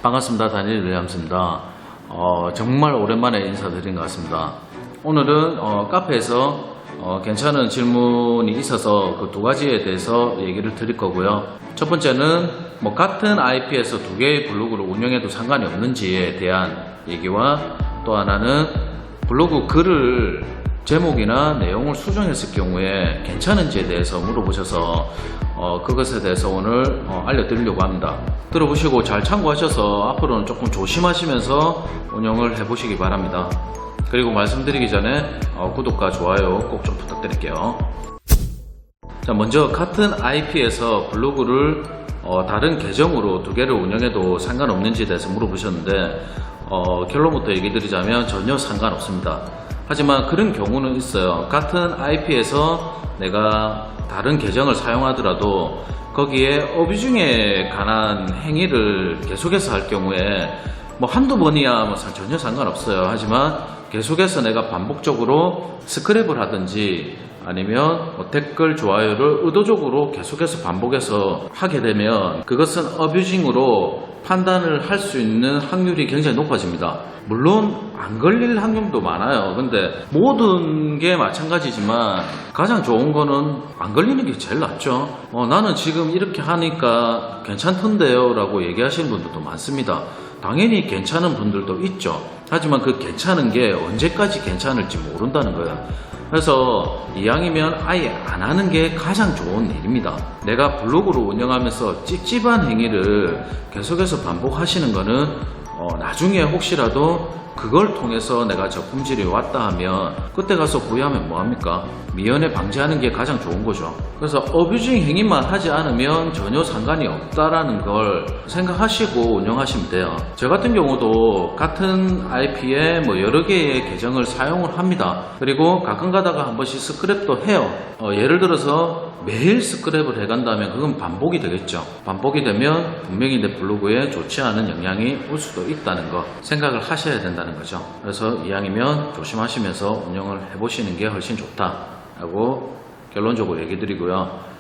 반갑습니다. 다니엘 윌리엄스입니다. 정말 오랜만에 인사드린 것 같습니다. 오늘은 카페에서 괜찮은 질문이 있어서 그 두 가지에 대해서 얘기를 드릴 거고요. 첫 번째는 같은 IP에서 두 개의 블로그를 운영해도 상관이 없는지에 대한 얘기와, 또 하나는 블로그 글을 제목이나 내용을 수정했을 경우에 괜찮은지에 대해서 물어보셔서 그것에 대해서 오늘 알려드리려고 합니다. 들어보시고 잘 참고하셔서 앞으로는 조금 조심하시면서 운영을 해보시기 바랍니다. 그리고 말씀드리기 전에 구독과 좋아요 꼭 좀 부탁드릴게요. 자, 먼저 같은 IP에서 블로그를 다른 계정으로 두 개를 운영해도 상관없는지에 대해서 물어보셨는데 결론부터 얘기 드리자면 전혀 상관없습니다. 하지만 그런 경우는 있어요. 같은 IP에서 내가 다른 계정을 사용하더라도 거기에 어뷰징에 관한 행위를 계속해서 할 경우에 한두 번이야 전혀 상관없어요. 하지만 계속해서 내가 반복적으로 스크랩을 하든지 아니면 댓글, 좋아요를 의도적으로 계속해서 반복해서 하게 되면 그것은 어뷰징으로 판단을 할 수 있는 확률이 굉장히 높아집니다. 물론 안 걸릴 확률도 많아요. 근데 모든 게 마찬가지지만 가장 좋은 거는 안 걸리는 게 제일 낫죠. 나는 지금 이렇게 하니까 괜찮던데요 라고 얘기하시는 분들도 많습니다. 당연히 괜찮은 분들도 있죠. 하지만 그 괜찮은 게 언제까지 괜찮을지 모른다는 거예요. 그래서 이왕이면 아예 안 하는 게 가장 좋은 일입니다. 내가 블로그를 운영하면서 찝찝한 행위를 계속해서 반복하시는 거는 나중에 혹시라도 그걸 통해서 내가 저품질이 왔다 하면 그때 가서 후회하면 뭐합니까? 미연에 방지하는 게 가장 좋은 거죠. 그래서 어뷰징 행위만 하지 않으면 전혀 상관이 없다라는 걸 생각하시고 운영하시면 돼요. 저 같은 경우도 같은 IP에 여러 개의 계정을 사용을 합니다. 그리고 가끔 가다가 한 번씩 스크랩도 해요. 예를 들어서 매일 스크랩을 해간다면 그건 반복이 되겠죠. 반복이 되면 분명히 내 블로그에 좋지 않은 영향이 올 수도 있다는 거 생각을 하셔야 된다는 거죠. 그래서 이왕이면 조심하시면서 운영을 해보시는 게 훨씬 좋다라고 결론적으로 얘기 드리고요.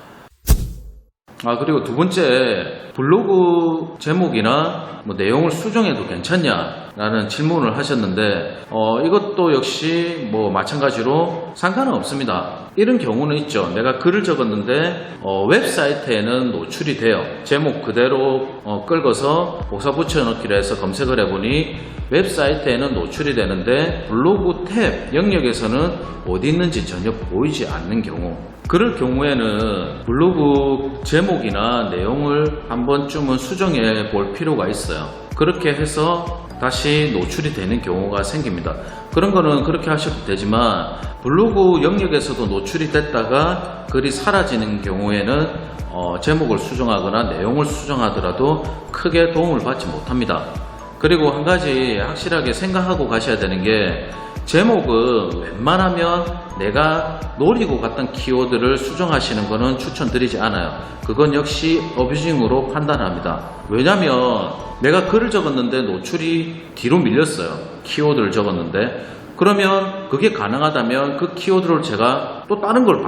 그리고 두 번째, 블로그 제목이나 내용을 수정해도 괜찮냐라는 질문을 하셨는데 이것도 역시 마찬가지로 상관은 없습니다. 이런 경우는 있죠. 내가 글을 적었는데 웹사이트에는 노출이 돼요. 제목 그대로 끌고서 복사 붙여넣기를 해서 검색을 해보니 웹사이트에는 노출이 되는데 블로그 탭 영역에서는 어디 있는지 전혀 보이지 않는 경우, 그럴 경우에는 블로그 제목이나 내용을 한 번쯤은 수정해 볼 필요가 있어요. 그렇게 해서 다시 노출이 되는 경우가 생깁니다. 그런 거는 그렇게 하셔도 되지만 블로그 영역에서도 노출이 됐다가 글이 사라지는 경우에는 제목을 수정하거나 내용을 수정하더라도 크게 도움을 받지 못합니다. 그리고 한 가지 확실하게 생각하고 가셔야 되는 게, 제목은 웬만하면 내가 노리고 갔던 키워드를 수정하시는 것은 추천드리지 않아요. 그건 역시 어뷰징으로 판단합니다. 왜냐면 내가 글을 적었는데 노출이 뒤로 밀렸어요. 키워드를 적었는데. 그러면 그게 가능하다면 그 키워드를 제가 또 다른 걸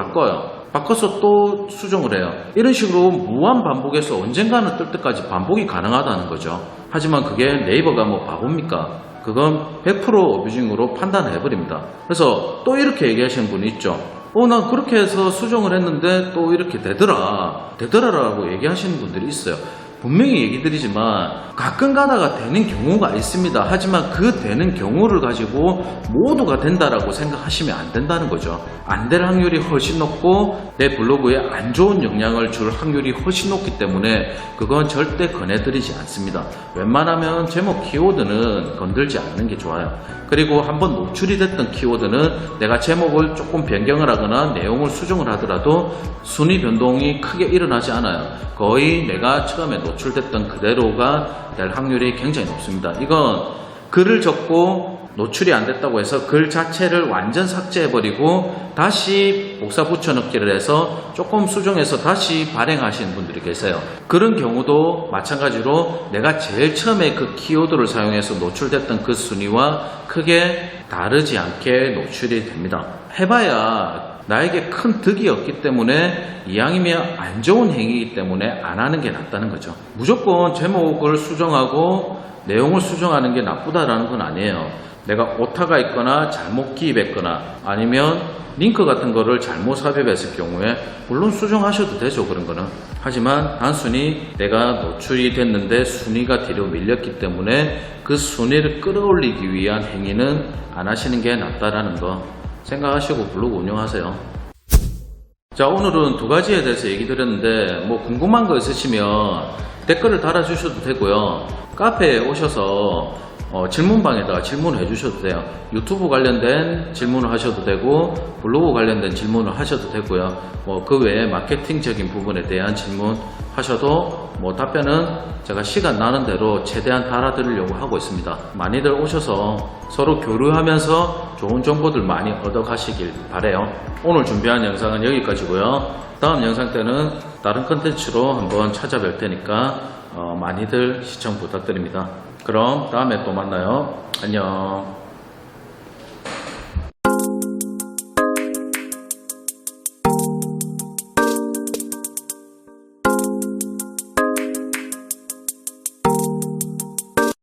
바꿔서 또 수정을 해요. 이런 식으로 무한 반복해서 언젠가는 뜰 때까지 반복이 가능하다는 거죠. 하지만 그게 네이버가 바보입니까? 그건 100% 어뷰징으로 판단을 해버립니다. 그래서 또 이렇게 얘기하시는 분이 있죠. 난 그렇게 해서 수정을 했는데 또 이렇게 되더라라고 얘기하시는 분들이 있어요. 분명히 얘기 드리지만 가끔 가다가 되는 경우가 있습니다. 하지만 그 되는 경우를 가지고 모두가 된다라고 생각하시면 안 된다는 거죠. 안 될 확률이 훨씬 높고 내 블로그에 안 좋은 영향을 줄 확률이 훨씬 높기 때문에 그건 절대 권해드리지 않습니다. 웬만하면 제목 키워드는 건들지 않는 게 좋아요. 그리고 한번 노출이 됐던 키워드는 내가 제목을 조금 변경을 하거나 내용을 수정을 하더라도 순위 변동이 크게 일어나지 않아요. 거의 내가 처음에 노출됐던 그대로가 될 확률이 굉장히 높습니다. 이건 글을 적고 노출이 안 됐다고 해서 글 자체를 완전 삭제해버리고 다시 복사 붙여넣기를 해서 조금 수정해서 다시 발행하시는 분들이 계세요. 그런 경우도 마찬가지로 내가 제일 처음에 그 키워드를 사용해서 노출됐던 그 순위와 크게 다르지 않게 노출이 됩니다. 해봐야 나에게 큰 득이 없기 때문에 이왕이면 안 좋은 행위이기 때문에 안 하는 게 낫다는 거죠. 무조건 제목을 수정하고 내용을 수정하는 게 나쁘다라는 건 아니에요. 내가 오타가 있거나 잘못 기입했거나 아니면 링크 같은 거를 잘못 삽입했을 경우에 물론 수정하셔도 되죠, 그런 거는. 하지만 단순히 내가 노출이 됐는데 순위가 뒤로 밀렸기 때문에 그 순위를 끌어올리기 위한 행위는 안 하시는 게 낫다라는 거 생각하시고 블로그 운영하세요. 자, 오늘은 두 가지에 대해서 얘기 드렸는데 뭐 궁금한 거 있으시면 댓글을 달아주셔도 되고요. 카페에 오셔서 질문방에다가 질문을 해주셔도 돼요. 유튜브 관련된 질문을 하셔도 되고 블로그 관련된 질문을 하셔도 되고요. 뭐 그 외에 마케팅적인 부분에 대한 질문 하셔도 뭐 답변은 제가 시간 나는 대로 최대한 달아드리려고 하고 있습니다. 많이들 오셔서 서로 교류하면서 좋은 정보들 많이 얻어 가시길 바래요. 오늘 준비한 영상은 여기까지고요. 다음 영상 때는 다른 컨텐츠로 한번 찾아뵐 테니까 많이들 시청 부탁드립니다. 그럼 다음에 또 만나요. 안녕.